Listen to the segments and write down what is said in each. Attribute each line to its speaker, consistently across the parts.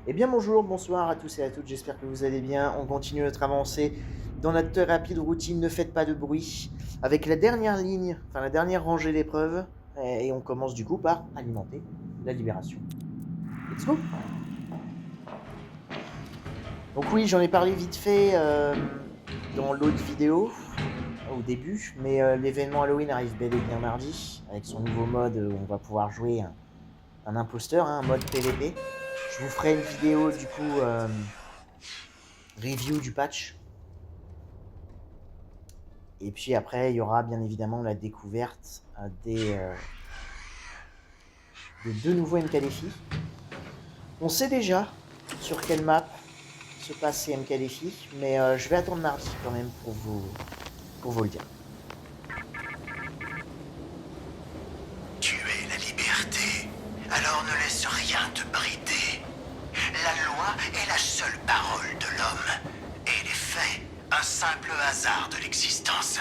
Speaker 1: Eh bien bonjour, bonsoir à tous et à toutes, j'espère que vous allez bien. On continue notre avancée dans notre rapide routine Ne faites pas de bruit, avec la dernière ligne, enfin la dernière rangée d'épreuves, et on commence du coup par alimenter la libération. Let's go. Donc oui, j'en ai parlé vite fait dans l'autre vidéo, au début, mais l'événement Halloween arrive bel et bien mardi, avec son nouveau mode où on va pouvoir jouer un imposteur, un mode PVP. Je vous ferai une vidéo du coup review du patch. Et puis après, il y aura bien évidemment la découverte de deux nouveaux MKDFI. On sait déjà sur quelle map se passent ces MKDFI, mais je vais attendre mardi quand même pour vous le dire.
Speaker 2: Tu es la liberté, alors ne laisse rien te brider. La loi est la seule parole de l'homme, et les faits, un simple hasard de l'existence.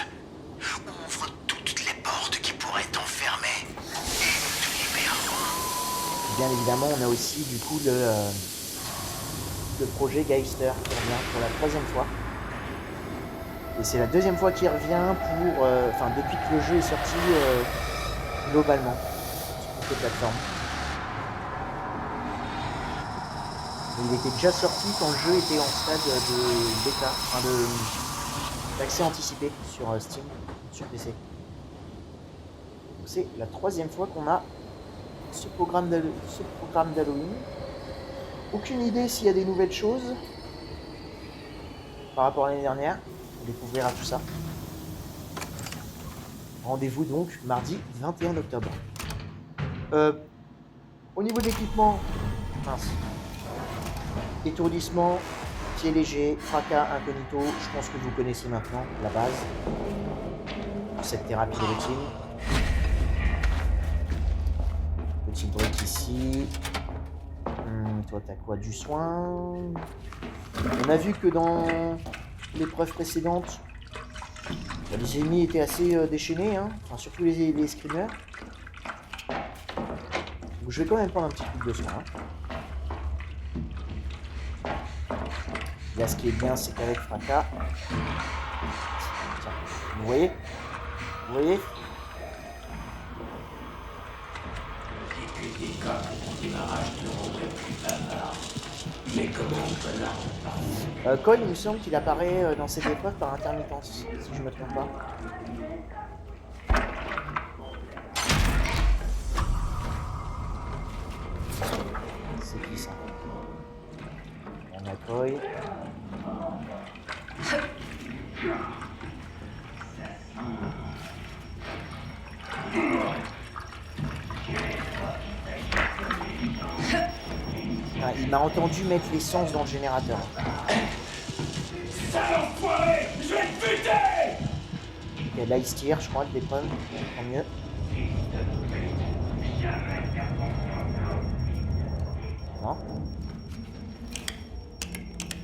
Speaker 2: Ouvre toutes les portes qui pourraient t'enfermer, et nous te libérerons.
Speaker 1: Bien évidemment, on a aussi du coup le projet Geister qui revient pour la troisième fois. Et c'est la deuxième fois qu'il revient pour, enfin depuis que le jeu est sorti globalement sur toutes les plateformes. Mais il était déjà sorti quand le jeu était en stade de bêta, enfin d'accès anticipé sur Steam, sur PC. Donc c'est la troisième fois qu'on a ce programme d'Halloween. Aucune idée s'il y a des nouvelles choses par rapport à l'année dernière. On découvrira tout ça. Rendez-vous donc mardi 21 octobre. Au niveau de l'équipement, mince. Étourdissement, pied léger, fracas, incognito, je pense que vous connaissez maintenant la base de cette thérapie de routine. Petit break ici. Toi, t'as quoi? Du soin. On a vu que dans l'épreuve précédente, les ennemis étaient assez déchaînés, hein, enfin, surtout les screamers. Donc je vais quand même prendre un petit coup de soin. Là, ce qui est bien, c'est qu'avec fracas, tiens, vous voyez? Vous voyez? Cole, il me semble qu'il apparaît dans cette épreuve par intermittence, si je ne me trompe pas. C'est qui ça? On a Koi. Ah, il m'a entendu mettre l'essence dans le générateur.
Speaker 3: Sale enfoiré, je vais te buter!
Speaker 1: Ok, là il se tire, je crois, de l'épreuve. Tant mieux. Non.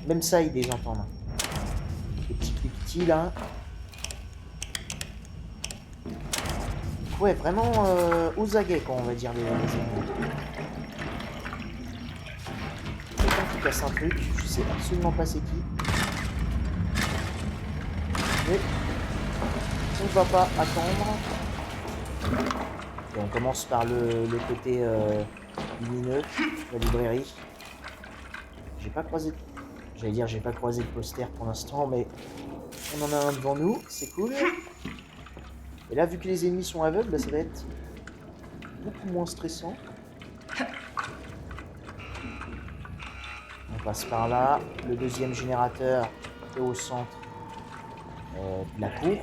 Speaker 1: Même ça, il désentend là. Les petits là. Ouais, vraiment aux aguets, quoi, on va dire, les ennemis. Quelqu'un qui casse un truc, je sais absolument pas c'est qui. Mais on ne va pas attendre. Et on commence par le côté lumineux, la librairie. J'ai pas croisé, j'allais dire j'ai pas croisé de poster pour l'instant, mais on en a un devant nous, c'est cool. Et là, vu que les ennemis sont aveugles, bah, ça va être beaucoup moins stressant. On passe par là. Le deuxième générateur est au centre de la cour.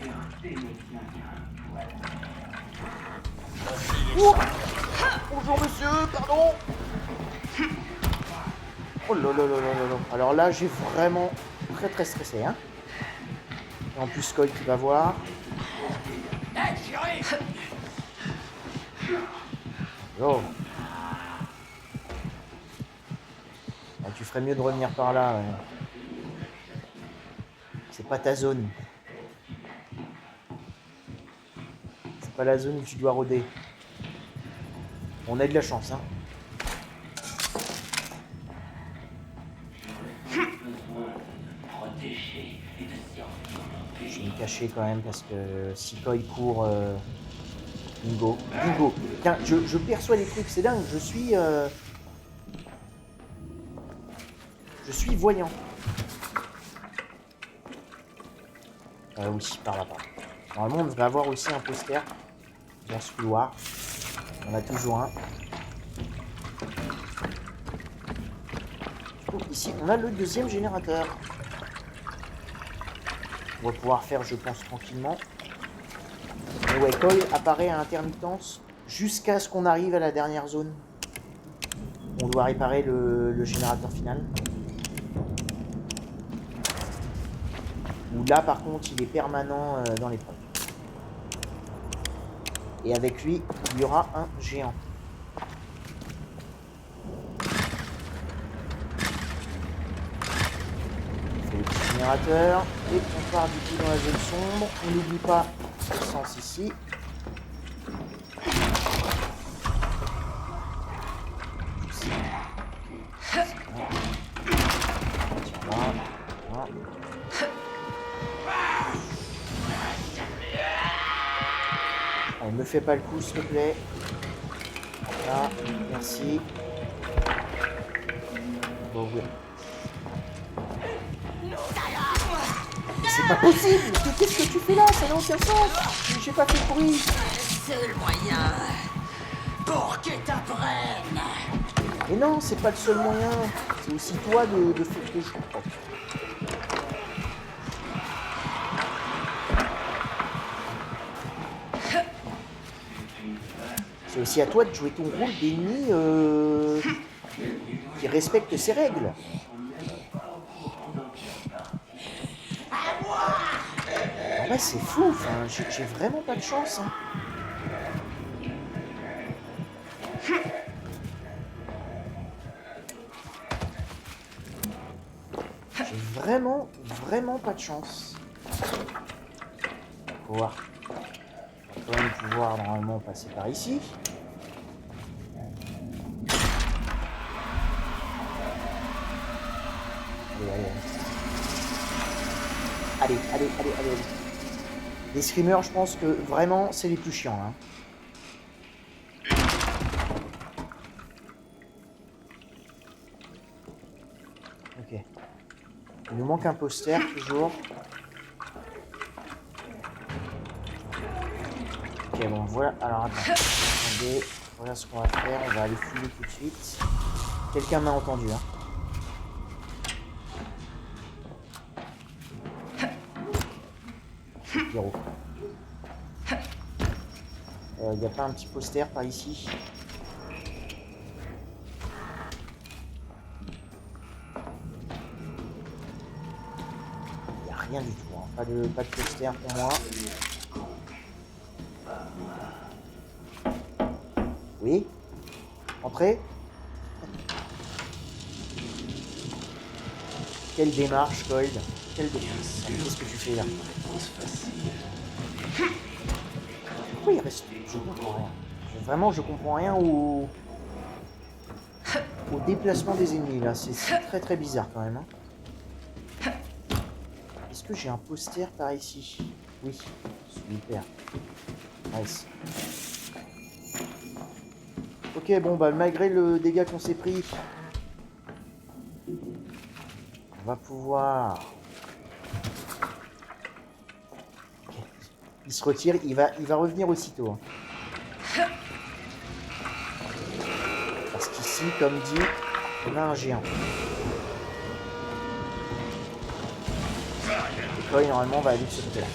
Speaker 1: Oh, bonjour monsieur, pardon. Oh là là là là là. Alors là, j'ai vraiment très stressé. Hein. Et en plus, Cole qui va voir. Oh. Ah, tu ferais mieux de revenir par là. Ouais. C'est pas ta zone. C'est pas la zone où tu dois rôder. On a de la chance, hein. Je vais me cacher quand même parce que si Koi court... Bingo. Bingo. Tiens, je perçois les trucs, c'est dingue. Je suis voyant. Oui, par là-bas. Normalement, on devrait avoir aussi un poster dans ce couloir. On a toujours un. Du coup, ici, on a le deuxième générateur. On va pouvoir faire, je pense, tranquillement. Mais ouais, Koi apparaît à intermittence jusqu'à ce qu'on arrive à la dernière zone. On doit réparer le générateur final. Où là, par contre, il est permanent dans l'épreuve. Et avec lui, il y aura un géant. On fait le petit générateur. Et on part du coup dans la zone sombre. On n'oublie pas l'essence ici. Allez, me fais pas le coup, s'il te plaît. Là, merci. Bon, oui. C'est pas possible! Qu'est-ce que tu fais là? Ça n'a aucun sens! J'ai pas fait de bruit!
Speaker 4: C'est le seul moyen pour qu'ils t'apprennent.
Speaker 1: Mais non, c'est pas le seul moyen. C'est aussi toi de faire tes choix. C'est aussi à toi de jouer ton rôle d'ennemi qui respecte ses règles. En vrai, c'est fou. Enfin, j'ai vraiment pas de chance. Hein. J'ai vraiment pas de chance. On va quand même pouvoir normalement passer par ici. Allez. Les screamers, je pense que vraiment, c'est les plus chiants. Hein. Ok. Il nous manque un poster, toujours. Ok, bon, voilà. Alors, attendez. Voilà ce qu'on va faire. On va aller fouiller tout de suite. Quelqu'un m'a entendu, hein. Zéro. Il n'y a pas un petit poster par ici? Il n'y a rien du tout. Hein. Pas de poster pour moi. Oui? Entrez? Quelle démarche, Cold? Quelle démarche? Qu'est-ce que tu fais là? Pourquoi il reste... Je comprends rien. Vraiment, je comprends rien au déplacement des ennemis, là. C'est très bizarre, quand même. Hein. Est-ce que j'ai un poster par ici? Oui. Super. Nice. Ok, bon, bah, malgré le dégât qu'on s'est pris, on va pouvoir... Okay. Il se retire, il va revenir aussitôt. Hein. Parce qu'ici, comme dit, on a un géant. Et Koi, normalement, va aller de ce côté-là.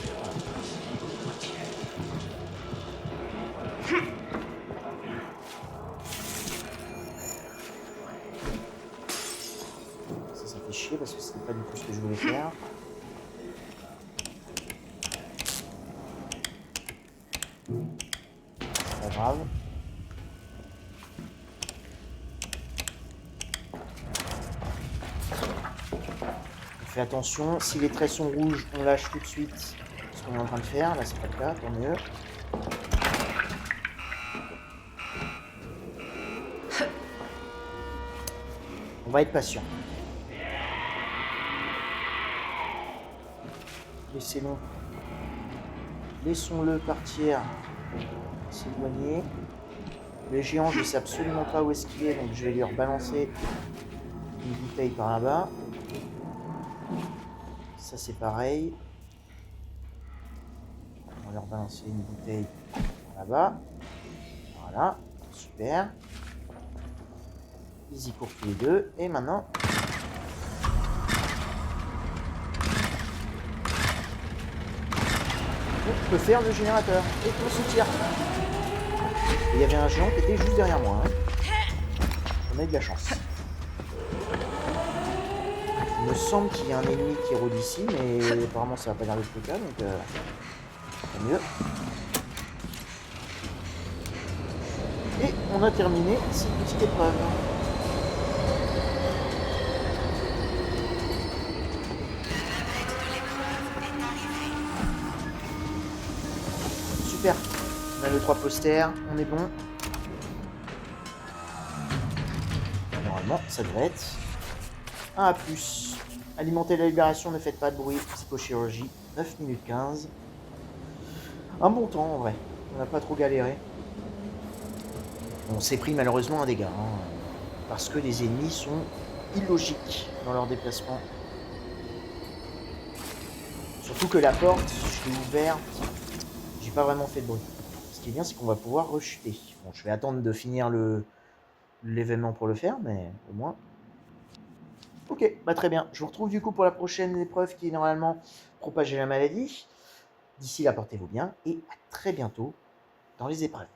Speaker 1: Ça fait chier parce que c'était pas du tout ce que je voulais faire. C'est pas grave. Fais attention, si les traits sont rouges, on lâche tout de suite ce qu'on est en train de faire. Là, c'est pas le cas, tant mieux. On va être patient. Laissez-nous Laissons-le partir s'éloigner. Le géant, je sais absolument pas où est-ce qu'il est, donc je vais lui rebalancer une bouteille par là-bas. Ça c'est pareil. On va leur balancer une bouteille par là-bas. Voilà, super. Ils y courent tous les deux. Et maintenant... on peut faire le générateur. Et on se tire. Et il y avait un géant qui était juste derrière moi. Hein. On a eu de la chance. Il me semble qu'il y a un ennemi qui rôde ici, mais apparemment ça va pas l'air d'être le cas, donc tant mieux. Et on a terminé cette petite épreuve. Super. On a le 3 posters, on est bon. Normalement, ça devrait être un A+. Alimenter la libération, ne faites pas de bruit. Psychochirurgie, 9 minutes 15. Un bon temps en vrai. On n'a pas trop galéré. On s'est pris malheureusement un dégât. Hein, parce que les ennemis sont illogiques dans leur déplacement. Surtout que la porte, je l'ai ouverte. J'ai pas vraiment fait de bruit. Ce qui est bien, c'est qu'on va pouvoir rechuter. Bon, je vais attendre de finir l'événement pour le faire, mais au moins... Ok, bah très bien. Je vous retrouve du coup pour la prochaine épreuve qui est normalement propager la maladie. D'ici là, portez-vous bien et à très bientôt dans les épreuves.